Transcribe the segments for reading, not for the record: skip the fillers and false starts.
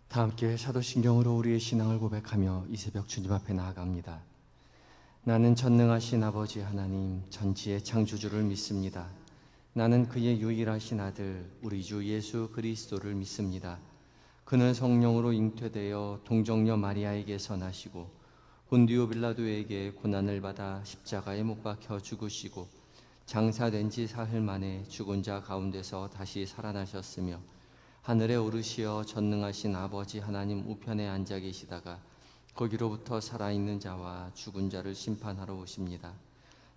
다 함께 사도신경으로 우리의 신앙을 고백하며 이 새벽 주님 앞에 나아갑니다. 나는 전능하신 아버지 하나님 전지의 창조주를 믿습니다. 나는 그의 유일하신 아들 우리 주 예수 그리스도를 믿습니다. 그는 성령으로 잉태되어 동정녀 마리아에게서 나시고 본디오 빌라도에게 고난을 받아 십자가에 못 박혀 죽으시고 장사된 지 사흘 만에 죽은 자 가운데서 다시 살아나셨으며 하늘에 오르시어 전능하신 아버지 하나님 우편에 앉아 계시다가 거기로부터 살아있는 자와 죽은 자를 심판하러 오십니다.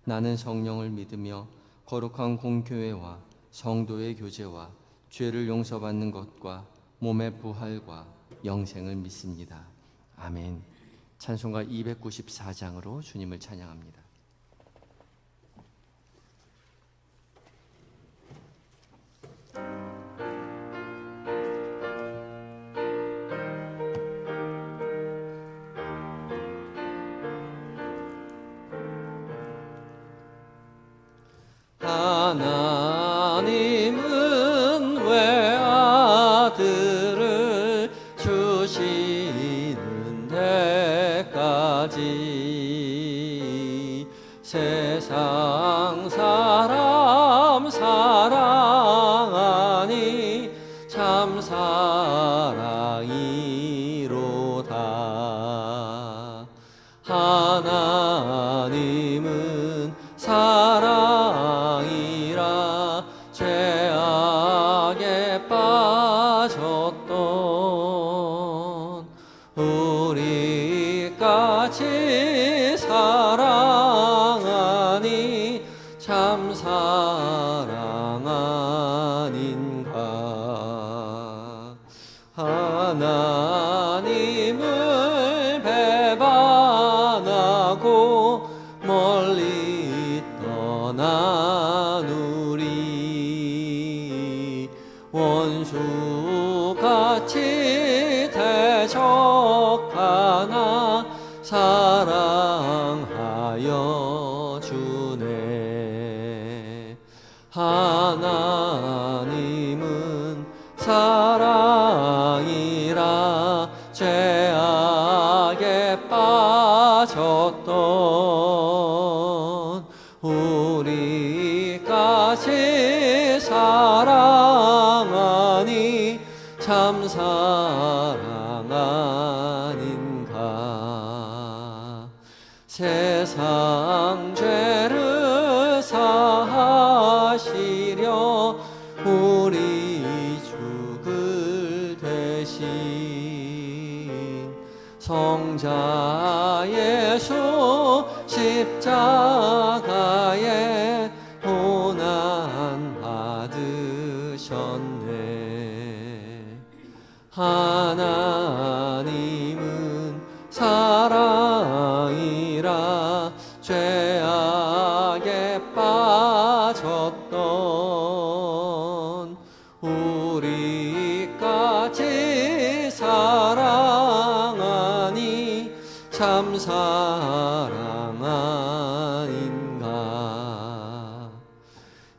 나는 성령을 믿으며 거룩한 공교회와 성도의 교제와 죄를 용서받는 것과 몸의 부활과 영생을 믿습니다. 아멘. 찬송가 294장으로 주님을 찬양합니다. 하나님은 왜 아들을 주시는 데까지 세상 사람 사랑하니 참 사랑이로다. 하나님은 사랑이라 죄악에 빠졌던 우리까지 사랑하니 참 사랑 아닌가. 하나님을 배반하고 멀리 떠난 우리 원수같이 대적하나 사랑하여 주네. 하나님은 사랑이라 죄악에 빠졌던 우리까지 사랑하니 참 사랑 아닌가. 세상 죄를 사하시려 우리 죽을 대신 성자 예수 십자가에 고난 받으셨네. 하나님은 사랑이라 죄악에 빠졌던 우리까지 사랑하니 참 사랑 아닌가.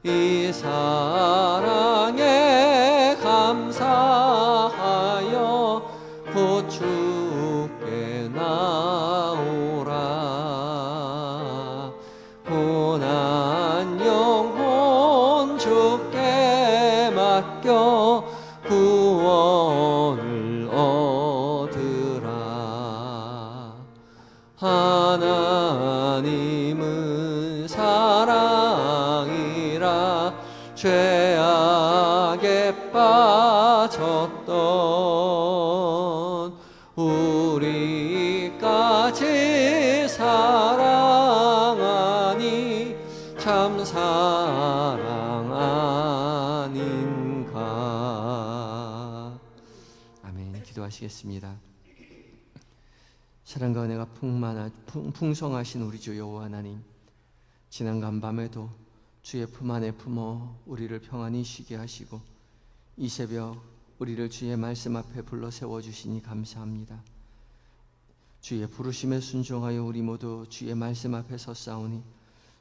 이 사랑에 감사하여 곧 주께 나오라. 고난 영혼 주께 맡겨 구원을 얻으라. 하나님은 사랑이라 죄악에 빠졌던 우리까지 사랑하니 참 사랑 아닌가. 아멘. 기도하시겠습니다. 사랑과 은혜가 풍성하신 우리 주 여호와 하나님, 지난 간밤에도 주의 품 안에 품어 우리를 평안히 쉬게 하시고 이 새벽 우리를 주의 말씀 앞에 불러 세워주시니 감사합니다. 주의 부르심에 순종하여 우리 모두 주의 말씀 앞에 섰사오니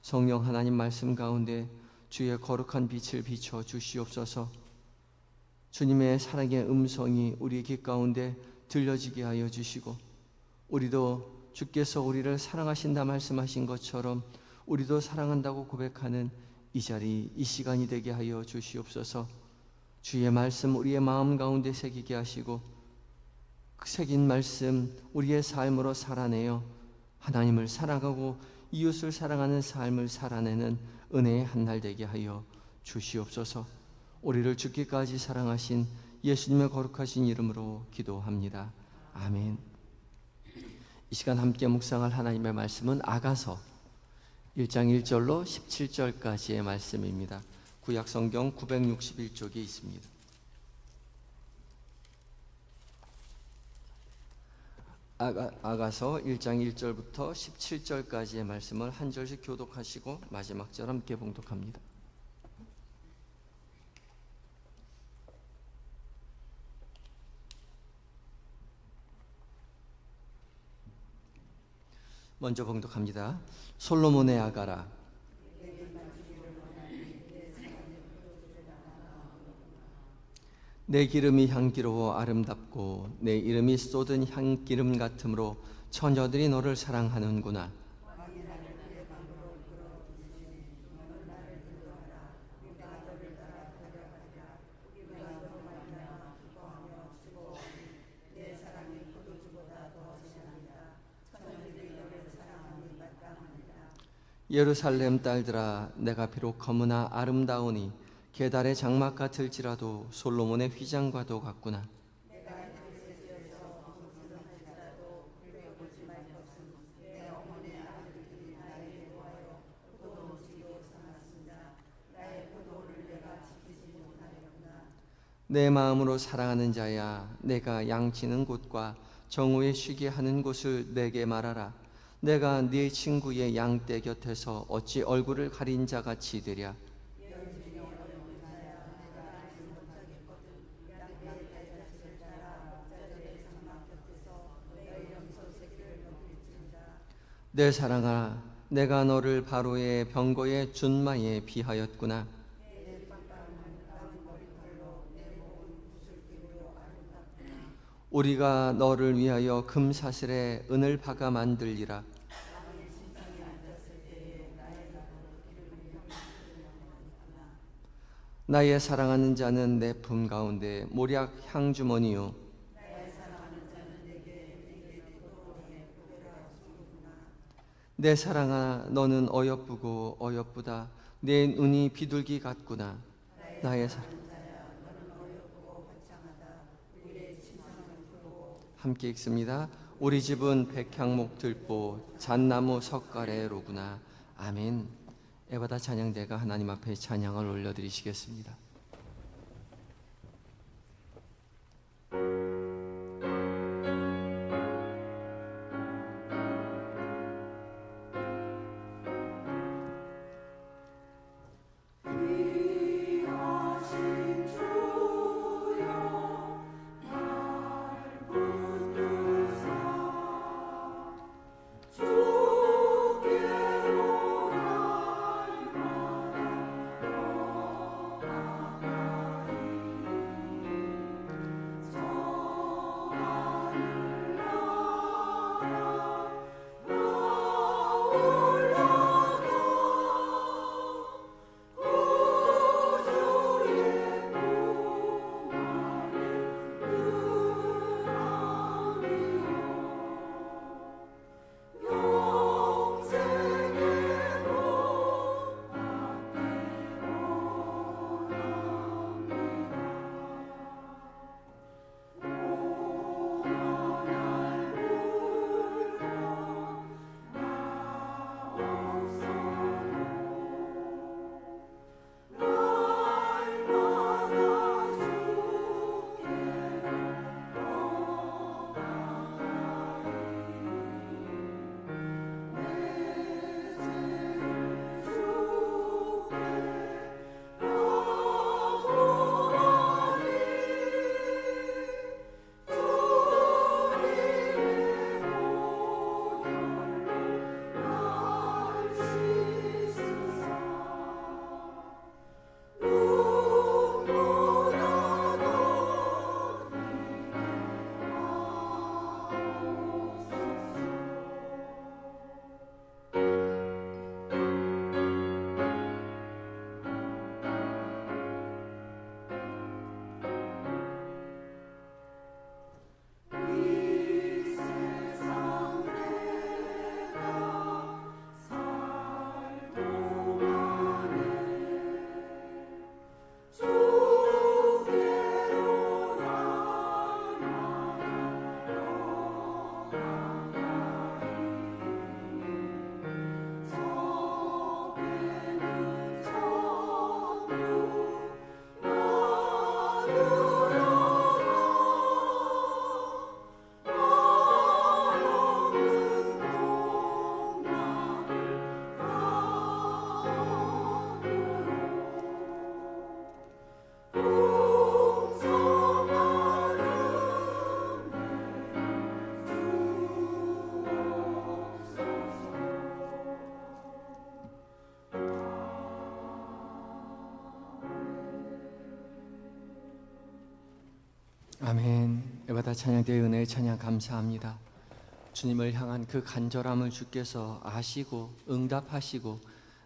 성령 하나님 말씀 가운데 주의 거룩한 빛을 비춰 주시옵소서. 주님의 사랑의 음성이 우리 귀 가운데 들려지게 하여 주시고, 우리도 주께서 우리를 사랑하신다 말씀하신 것처럼 우리도 사랑한다고 고백하는 이 자리, 이 시간이 되게 하여 주시옵소서. 주의 말씀 우리의 마음 가운데 새기게 하시고, 그 새긴 말씀 우리의 삶으로 살아내어 하나님을 사랑하고 이웃을 사랑하는 삶을 살아내는 은혜의 한날 되게 하여 주시옵소서. 우리를 죽기까지 사랑하신 예수님의 거룩하신 이름으로 기도합니다. 아멘. 이 시간 함께 묵상할 하나님의 말씀은 아가서 1장 1절로 17절까지의 말씀입니다. 구약성경 961쪽에 있습니다. 아가서 1장 1절부터 17절까지의 말씀을 한 절씩 교독하시고 마지막 절 함께 봉독합니다. 먼저 봉독합니다. 솔로몬의 아가라. 내 기름이 향기로워 아름답고 내 이름이 쏟은 향기름 같으므로 처녀들이 너를 사랑하는구나. 예루살렘 딸들아, 내가 비록 검으나 아름다우니 게달의 장막 같을지라도 솔로몬의 휘장과도 같구나. 내 마음으로 사랑하는 자야, 내가 양치는 곳과 정오에 쉬게 하는 곳을 내게 말하라. 내가 네 친구의 양떼 곁에서 어찌 얼굴을 가린 자같이 되랴. 내 사랑아, 내가 너를 바로의 병거의 준마에 비하였구나. 우리가 너를 위하여 금사슬에 은을 박아 만들리라. 나의 사랑하는 자는 내 품 가운데 모략 향주머니요. 내 사랑아, 너는 어여쁘고 어여쁘다. 내 눈이 비둘기 같구나. 나의 사랑. 함께 읽습니다. 우리 집은 백향목 들보 잣나무 석가래로구나. 아멘. 에바다 찬양대가 하나님 앞에 찬양을 올려드리시겠습니다. 아멘. 에바다 찬양대의 은혜의 찬양 감사합니다. 주님을 향한 그 간절함을 주께서 아시고 응답하시고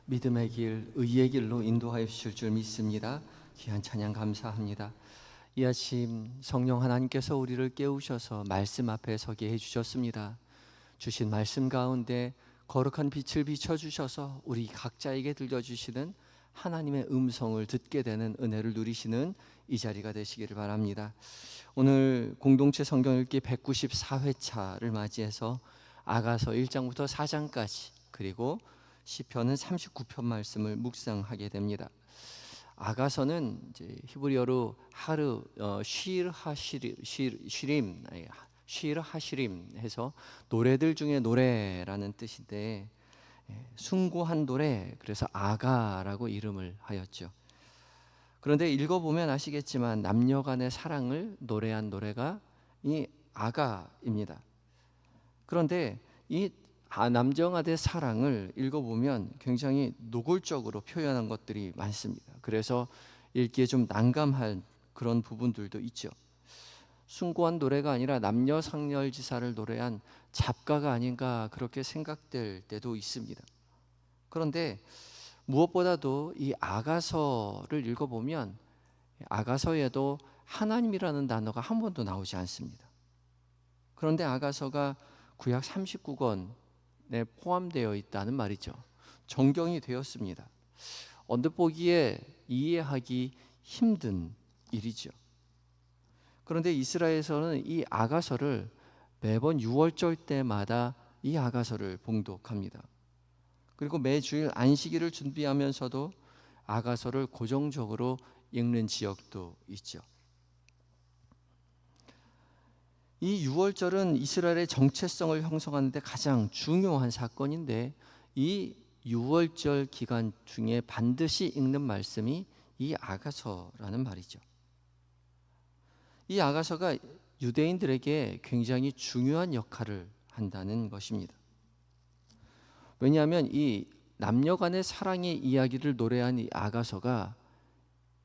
믿음의 길, 의의 길로 인도하여 주실 줄 믿습니다. 귀한 찬양 감사합니다. 이 아침 성령 하나님께서 우리를 깨우셔서 말씀 앞에 서게 해주셨습니다. 주신 말씀 가운데 거룩한 빛을 비춰주셔서 우리 각자에게 들려주시는 하나님의 음성을 듣게 되는 은혜를 누리시는 이 자리가 되시기를 바랍니다. 오늘 공동체 성경 읽기 194회차를 맞이해서 아가서 1장부터 4장까지 그리고 시편은 39편 말씀을 묵상하게 됩니다. 아가서는 이제 히브리어로 쉴 하시림 해서 노래들 중에 노래라는 뜻인데 숭고한 노래, 그래서 아가라고 이름을 하였죠. 그런데 읽어보면 아시겠지만 남녀간의 사랑을 노래한 노래가 이 아가입니다. 그런데 이 남녀간의 사랑을 읽어보면 굉장히 노골적으로 표현한 것들이 많습니다. 그래서 읽기에 좀 난감한 그런 부분들도 있죠. 숭고한 노래가 아니라 남녀 상렬지사를 노래한 잡가가 아닌가 그렇게 생각될 때도 있습니다. 그런데 무엇보다도 이 아가서를 읽어보면 아가서에도 하나님이라는 단어가 한 번도 나오지 않습니다. 그런데 아가서가 구약 39권에 포함되어 있다는 말이죠. 정경이 되었습니다. 언뜻 보기에 이해하기 힘든 일이죠. 그런데 이스라엘에서는 이 아가서를 매번 6월절 때마다 이 아가서를 봉독합니다. 그리고 매주일 안식일을 준비하면서도 아가서를 고정적으로 읽는 지역도 있죠. 이 6월절은 이스라엘의 정체성을 형성하는 데 가장 중요한 사건인데 이 6월절 기간 중에 반드시 읽는 말씀이 이 아가서라는 말이죠. 이 아가서가 유대인들에게 굉장히 중요한 역할을 한다는 것입니다. 왜냐하면 이 남녀 간의 사랑의 이야기를 노래한 이 아가서가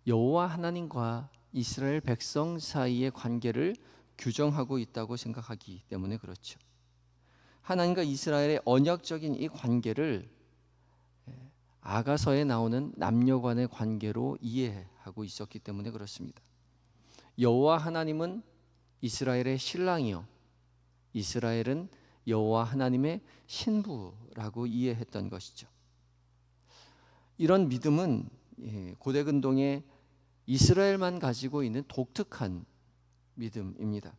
여호와 하나님과 이스라엘 백성 사이의 관계를 규정하고 있다고 생각하기 때문에 그렇죠. 하나님과 이스라엘의 언약적인 이 관계를 아가서에 나오는 남녀 간의 관계로 이해하고 있었기 때문에 그렇습니다. 여호와 하나님은 이스라엘의 신랑이요 이스라엘은 여호와 하나님의 신부라고 이해했던 것이죠. 이런 믿음은 고대 근동의 이스라엘만 가지고 있는 독특한 믿음입니다.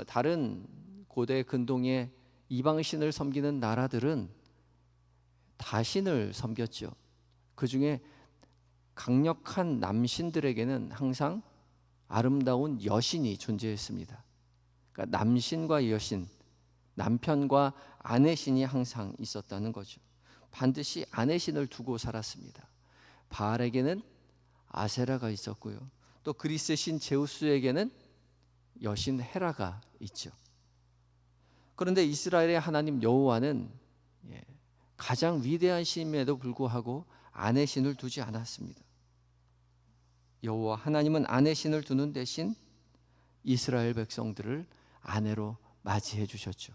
다른 고대 근동의 이방신을 섬기는 나라들은 다신을 섬겼죠. 그 중에 강력한 남신들에게는 항상 아름다운 여신이 존재했습니다. 그러니까 남신과 여신, 남편과 아내신이 항상 있었다는 거죠. 반드시 아내신을 두고 살았습니다. 바알에게는 아세라가 있었고요. 또 그리스 신 제우스에게는 여신 헤라가 있죠. 그런데 이스라엘의 하나님 여호와는 가장 위대한 신임에도 불구하고 아내신을 두지 않았습니다. 여호와 하나님은 아내신을 두는 대신 이스라엘 백성들을 아내로 맞이해 주셨죠.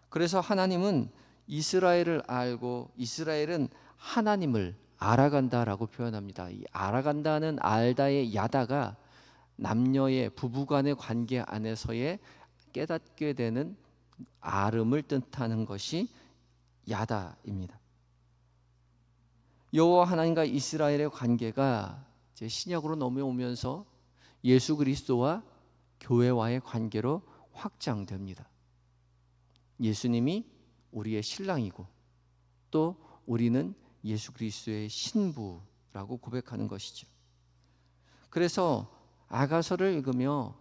그래서 하나님은 이스라엘을 알고 이스라엘은 하나님을 알아간다라고 표현합니다. 이 알아간다는 알다의 야다가 남녀의 부부간의 관계 안에서의 깨닫게 되는 알음을 뜻하는 것이 야다입니다. 여호와 하나님과 이스라엘의 관계가 이제 신약으로 넘어오면서 예수 그리스도와 교회와의 관계로 확장됩니다. 예수님이 우리의 신랑이고 또 우리는 예수 그리스도의 신부라고 고백하는 것이죠. 그래서 아가서를 읽으며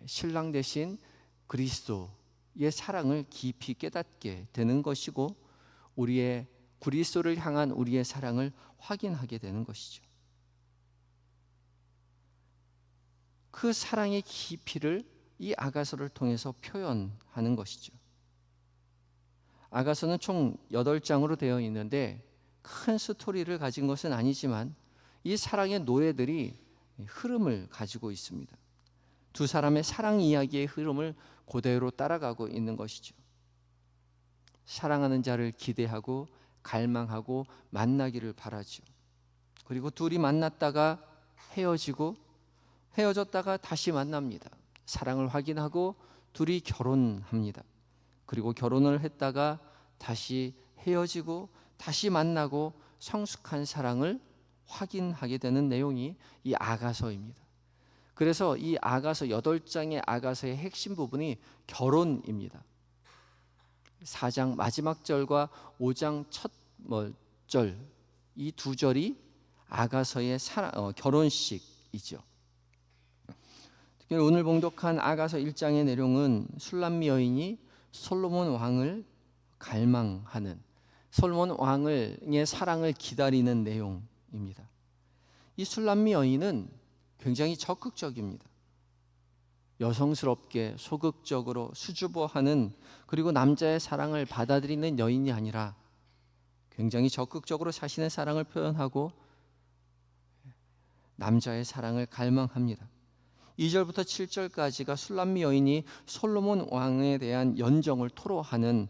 신랑 대신 그리스도의 사랑을 깊이 깨닫게 되는 것이고 우리의 그리스도를 향한 우리의 사랑을 확인하게 되는 것이죠. 그 사랑의 깊이를 이 아가서를 통해서 표현하는 것이죠. 아가서는 총 8장으로 되어 있는데 큰 스토리를 가진 것은 아니지만 이 사랑의 노예들이 흐름을 가지고 있습니다. 두 사람의 사랑 이야기의 흐름을 그대로 따라가고 있는 것이죠. 사랑하는 자를 기대하고 갈망하고 만나기를 바라죠. 그리고 둘이 만났다가 헤어지고 헤어졌다가 다시 만납니다. 사랑을 확인하고 둘이 결혼합니다. 그리고 결혼을 했다가 다시 헤어지고 다시 만나고 성숙한 사랑을 확인하게 되는 내용이 이 아가서입니다. 그래서 이 아가서 8장의 아가서의 핵심 부분이 결혼입니다. 4장 마지막 절과 5장 첫 절, 이 두 절이 아가서의 결혼식이죠. 특히 오늘 봉독한 아가서 1장의 내용은 술람미 여인이 솔로몬 왕을 갈망하는, 솔로몬 왕의 사랑을 기다리는 내용입니다. 이 술람미 여인은 굉장히 적극적입니다. 여성스럽게 소극적으로 수줍어하는, 그리고 남자의 사랑을 받아들이는 여인이 아니라 굉장히 적극적으로 자신의 사랑을 표현하고 남자의 사랑을 갈망합니다. 2절부터 7절까지가 술람미 여인이 솔로몬 왕에 대한 연정을 토로하는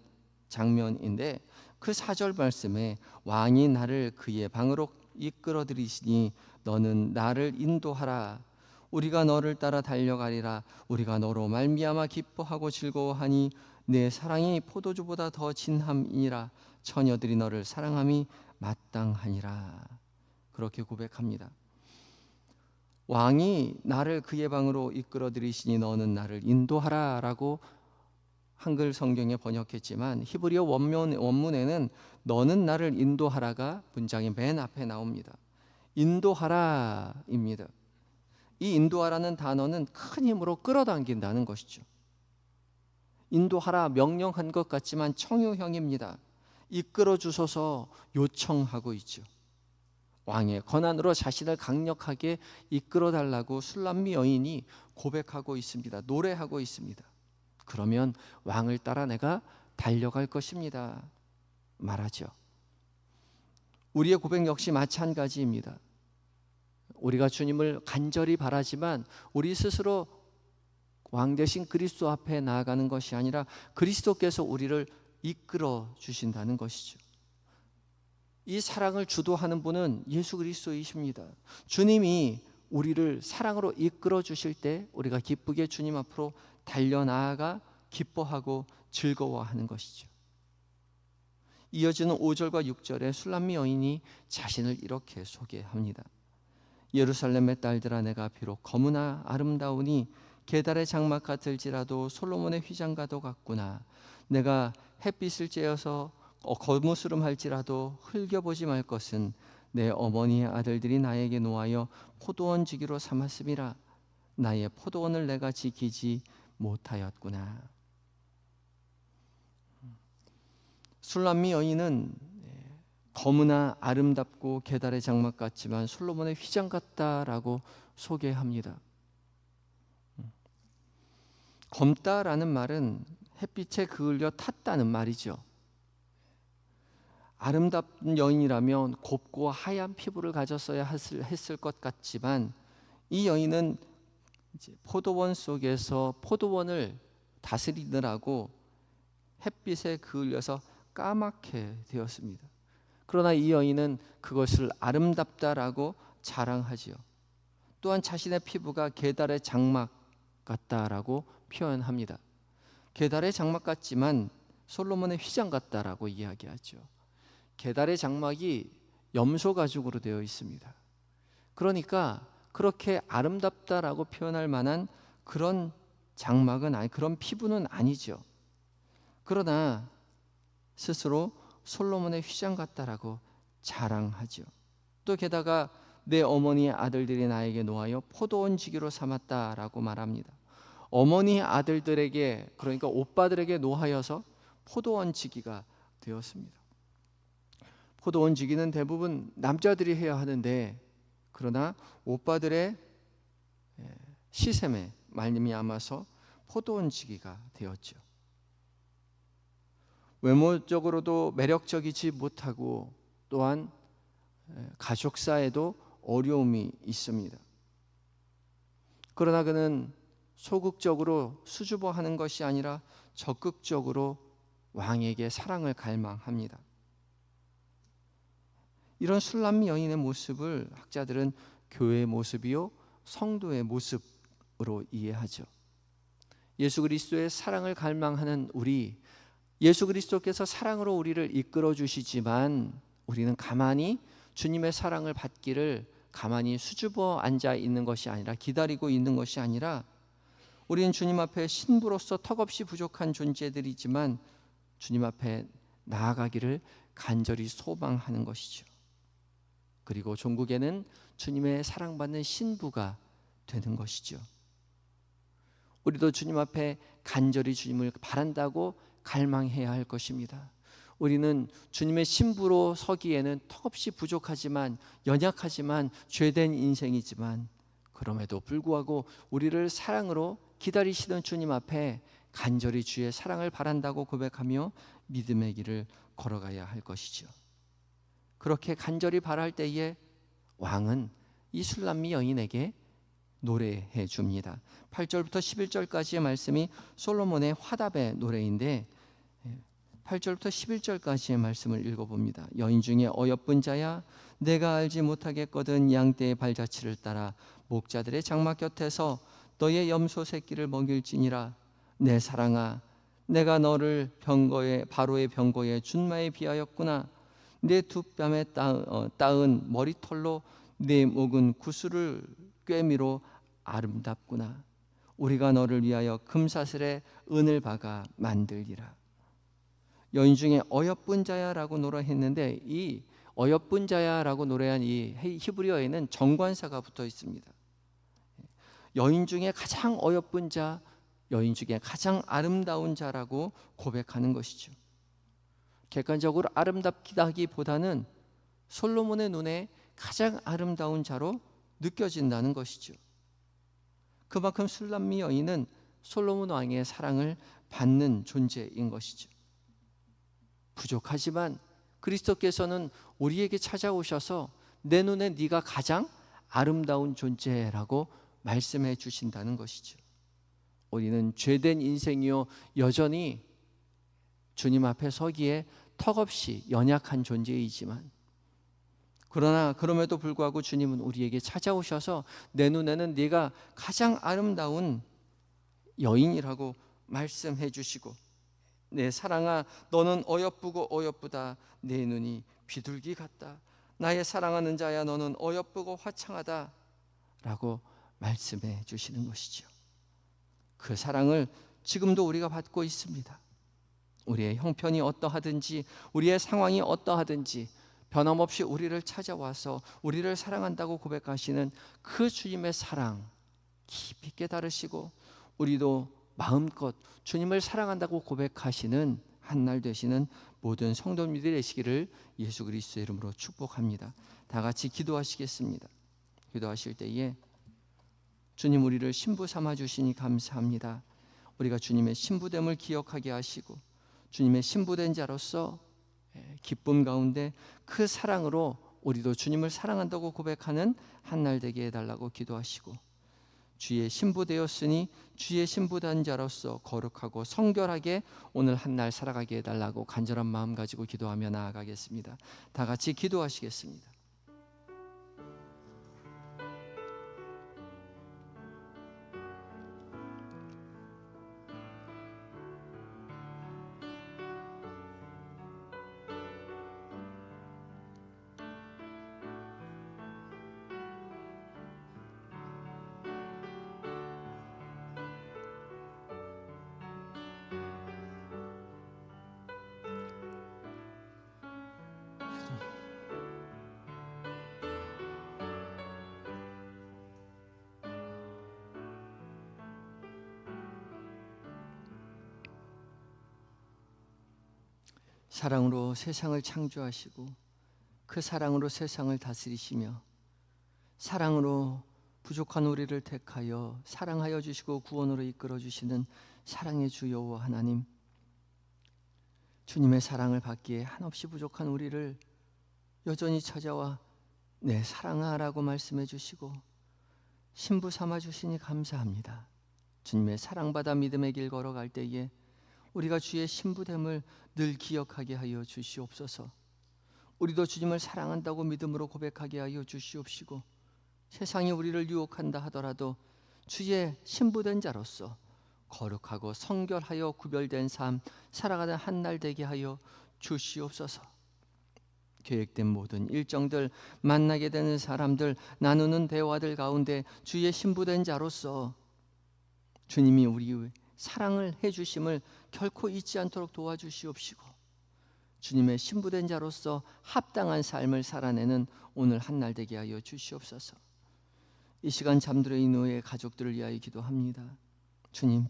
장면인데, 그 4절 말씀에 왕이 나를 그의 방으로 이끌어 들이시니 너는 나를 인도하라. 우리가 너를 따라 달려가리라. 우리가 너로 말미암아 기뻐하고 즐거워하니 내 사랑이 포도주보다 더 진함이니라. 처녀들이 너를 사랑함이 마땅하니라. 그렇게 고백합니다. 왕이 나를 그의 방으로 이끌어 들이시니 너는 나를 인도하라 라고 한글 성경에 번역했지만, 히브리어 원문에는 너는 나를 인도하라가 문장의 맨 앞에 나옵니다. 인도하라입니다. 이 인도하라는 단어는 큰 힘으로 끌어당긴다는 것이죠. 인도하라, 명령한 것 같지만 청유형입니다. 이끌어 주소서 요청하고 있죠. 왕의 권한으로 자신을 강력하게 이끌어 달라고 술람미 여인이 고백하고 있습니다. 노래하고 있습니다. 그러면 왕을 따라 내가 달려갈 것입니다 말하죠. 우리의 고백 역시 마찬가지입니다. 우리가 주님을 간절히 바라지만 우리 스스로 왕 대신 그리스도 앞에 나아가는 것이 아니라 그리스도께서 우리를 이끌어 주신다는 것이죠. 이 사랑을 주도하는 분은 예수 그리스도이십니다. 주님이 우리를 사랑으로 이끌어 주실 때 우리가 기쁘게 주님 앞으로 달려나아가 기뻐하고 즐거워하는 것이죠. 이어지는 5절과 6절에 술람미 여인이 자신을 이렇게 소개합니다. 예루살렘의 딸들아, 내가 비록 검으나 아름다우니 게달의 장막 같을지라도 솔로몬의 휘장과도 같구나. 내가 햇빛을 쬐어서 거무스름할지라도 흘겨보지 말 것은 내 어머니의 아들들이 나에게 노하여 포도원 지기로 삼았음이라. 나의 포도원을 내가 지키지 못하였구나. 술람미 여인은 검으나 아름답고 게달의 장막 같지만 솔로몬의 휘장 같다라고 소개합니다. 검다라는 말은 햇빛에 그을려 탔다는 말이죠. 아름답은 여인이라면 곱고 하얀 피부를 가졌어야 했을 것 같지만, 이 여인은 이제 포도원 속에서 포도원을 다스리느라고 햇빛에 그을려서 까맣게 되었습니다. 그러나 이 여인은 그것을 아름답다라고 자랑하지요. 또한 자신의 피부가 게달의 장막 같다라고 표현합니다. 게달의 장막 같지만 솔로몬의 휘장 같다라고 이야기하죠. 게달의 장막이 염소 가죽으로 되어 있습니다. 그러니까 그렇게 아름답다라고 표현할 만한 그런 장막은 그런 피부는 아니죠. 그러나 스스로 솔로몬의 휘장 같다라고 자랑하죠. 또 게다가 내 어머니의 아들들이 나에게 노하여 포도원 지기로 삼았다라고 말합니다. 어머니의 아들들에게, 그러니까 오빠들에게 노하여서 포도원 지기가 되었습니다. 포도원 지기는 대부분 남자들이 해야 하는데, 그러나 오빠들의 시샘에 말미암아서 포도원 지기가 되었죠. 외모적으로도 매력적이지 못하고 또한 가족사에도 어려움이 있습니다. 그러나 그는 소극적으로 수줍어하는 것이 아니라 적극적으로 왕에게 사랑을 갈망합니다. 이런 술람미 여인의 모습을 학자들은 교회의 모습이요 성도의 모습으로 이해하죠. 예수 그리스도의 사랑을 갈망하는 우리, 예수 그리스도께서 사랑으로 우리를 이끌어 주시지만 우리는 가만히 주님의 사랑을 받기를 가만히 수줍어 앉아 있는 것이 아니라, 기다리고 있는 것이 아니라, 우리는 주님 앞에 신부로서 턱없이 부족한 존재들이지만 주님 앞에 나아가기를 간절히 소망하는 것이죠. 그리고 종국에는 주님의 사랑받는 신부가 되는 것이죠. 우리도 주님 앞에 간절히 주님을 바란다고 갈망해야 할 것입니다. 우리는 주님의 신부로 서기에는 턱없이 부족하지만, 연약하지만, 죄된 인생이지만, 그럼에도 불구하고 우리를 사랑으로 기다리시는 주님 앞에 간절히 주의 사랑을 바란다고 고백하며 믿음의 길을 걸어가야 할 것이죠. 그렇게 간절히 바랄 때에 왕은 이 술람미 여인에게 노래해 줍니다. 8절부터 11절까지의 말씀이 솔로몬의 화답의 노래인데 8절부터 11절까지의 말씀을 읽어봅니다. 여인 중에 어여쁜 자야, 내가 알지 못하겠거든 양떼의 발자취를 따라 목자들의 장막 곁에서 너의 염소 새끼를 먹일지니라. 내 사랑아, 내가 너를 바로의 병거에 준마에 비하였구나. 내 두 뺨에 따은 머리털로 내 목은 구슬을 꿰미로 아름답구나. 우리가 너를 위하여 금사슬에 은을 박아 만들리라. 여인 중에 어여쁜 자야라고 노래했는데 이 어여쁜 자야라고 노래한 이 히브리어에는 정관사가 붙어 있습니다. 여인 중에 가장 어여쁜 자, 여인 중에 가장 아름다운 자라고 고백하는 것이죠. 객관적으로 아름답다기보다는 솔로몬의 눈에 가장 아름다운 자로 느껴진다는 것이죠. 그만큼 술람미 여인은 솔로몬 왕의 사랑을 받는 존재인 것이죠. 부족하지만 그리스도께서는 우리에게 찾아오셔서 내 눈에 네가 가장 아름다운 존재라고 말씀해 주신다는 것이죠. 우리는 죄된 인생이요 여전히 주님 앞에 서기에 턱없이 연약한 존재이지만, 그러나 그럼에도 불구하고 주님은 우리에게 찾아오셔서 내 눈에는 네가 가장 아름다운 여인이라고 말씀해 주시고, 내 사랑아 너는 어여쁘고 어여쁘다. 내 눈이 비둘기 같다. 나의 사랑하는 자야 너는 어여쁘고 화창하다 라고 말씀해 주시는 것이죠. 그 사랑을 지금도 우리가 받고 있습니다. 우리의 형편이 어떠하든지, 우리의 상황이 어떠하든지 변함없이 우리를 찾아와서 우리를 사랑한다고 고백하시는 그 주님의 사랑 깊이 깨달으시고, 우리도 마음껏 주님을 사랑한다고 고백하시는 한날 되시는 모든 성도님들이 되시기를 예수 그리스도의 이름으로 축복합니다. 다 같이 기도하시겠습니다. 기도하실 때에 주님, 우리를 신부 삼아 주시니 감사합니다. 우리가 주님의 신부됨을 기억하게 하시고 주님의 신부된 자로서 기쁨 가운데 그 사랑으로 우리도 주님을 사랑한다고 고백하는 한날 되게 해달라고 기도하시고, 주의 신부 되었으니 주의 신부된 자로서 거룩하고 성결하게 오늘 한날 살아가게 해달라고 간절한 마음 가지고 기도하며 나아가겠습니다. 다 같이 기도하시겠습니다. 사랑으로 세상을 창조하시고 그 사랑으로 세상을 다스리시며 사랑으로 부족한 우리를 택하여 사랑하여 주시고 구원으로 이끌어 주시는 사랑의 주 여호와 하나님, 주님의 사랑을 받기에 한없이 부족한 우리를 여전히 찾아와 내 사랑아라고 말씀해 주시고 신부 삼아 주시니 감사합니다. 주님의 사랑받아 믿음의 길 걸어갈 때에 우리가 주의 신부됨을 늘 기억하게 하여 주시옵소서. 우리도 주님을 사랑한다고 믿음으로 고백하게 하여 주시옵시고, 세상이 우리를 유혹한다 하더라도 주의 신부된 자로서 거룩하고 성결하여 구별된 삶 살아가는 한 날 되게 하여 주시옵소서. 계획된 모든 일정들, 만나게 되는 사람들, 나누는 대화들 가운데 주의 신부된 자로서 주님이 우리의 사랑을 해주심을 결코 잊지 않도록 도와주시옵시고, 주님의 신부된 자로서 합당한 삶을 살아내는 오늘 한 날 되게 하여 주시옵소서. 이 시간 잠들어 있는 너의 가족들을 위하여 기도합니다. 주님,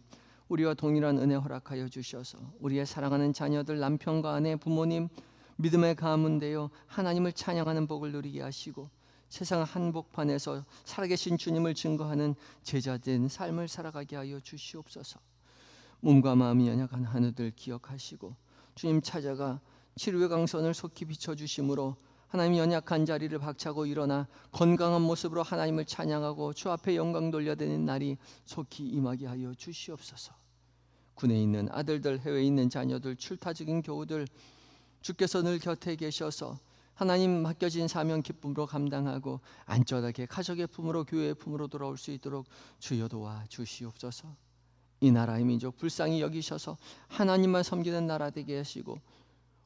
우리와 동일한 은혜 허락하여 주셔서 우리의 사랑하는 자녀들, 남편과 아내, 부모님 믿음의 가문되어 하나님을 찬양하는 복을 누리게 하시고, 세상 한복판에서 살아계신 주님을 증거하는 제자된 삶을 살아가게 하여 주시옵소서. 몸과 마음이 연약한 하늘들 기억하시고, 주님 찾아가 치료의 강선을 속히 비춰주심으로 하나님 연약한 자리를 박차고 일어나 건강한 모습으로 하나님을 찬양하고 주 앞에 영광 돌려드리는 날이 속히 임하게 하여 주시옵소서. 군에 있는 아들들, 해외에 있는 자녀들, 출타 중인 교우들, 주께서 늘 곁에 계셔서 하나님 맡겨진 사명 기쁨으로 감당하고 안전하게 가족의 품으로, 교회의 품으로 돌아올 수 있도록 주여 도와 주시옵소서. 이 나라의 민족 불쌍히 여기셔서 하나님만 섬기는 나라 되게 하시고,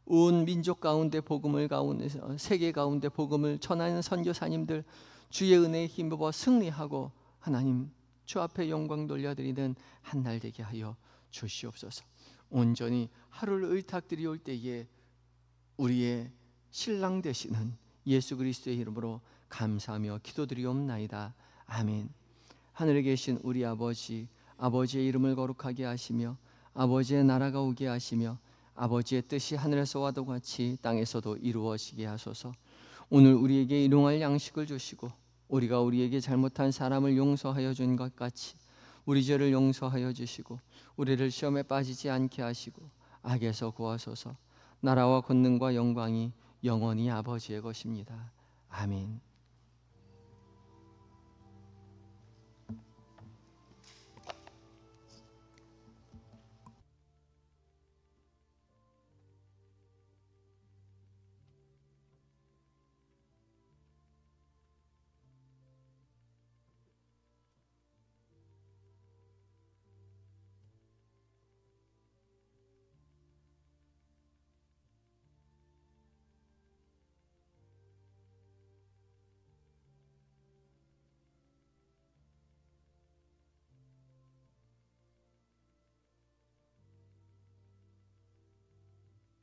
온 민족 가운데 복음을 가운데, 세계 가운데 복음을 전하는 선교사님들 주의 은혜에 힘입어 승리하고 하나님 주 앞에 영광 돌려드리는 한 날 되게 하여 주시옵소서. 온전히 하루를 의탁드리올 때에 우리의 신랑 되시는 예수 그리스도의 이름으로 감사하며 기도드리옵나이다. 아멘. 하늘에 계신 우리 아버지, 아버지의 이름을 거룩하게 하시며 아버지의 나라가 오게 하시며 아버지의 뜻이 하늘에서와도 같이 땅에서도 이루어지게 하소서. 오늘 우리에게 일용할 양식을 주시고, 우리가 우리에게 잘못한 사람을 용서하여 준 것 같이 우리 죄를 용서하여 주시고, 우리를 시험에 빠지지 않게 하시고 악에서 구하소서. 나라와 권능과 영광이 영원히 아버지의 것입니다. 아멘.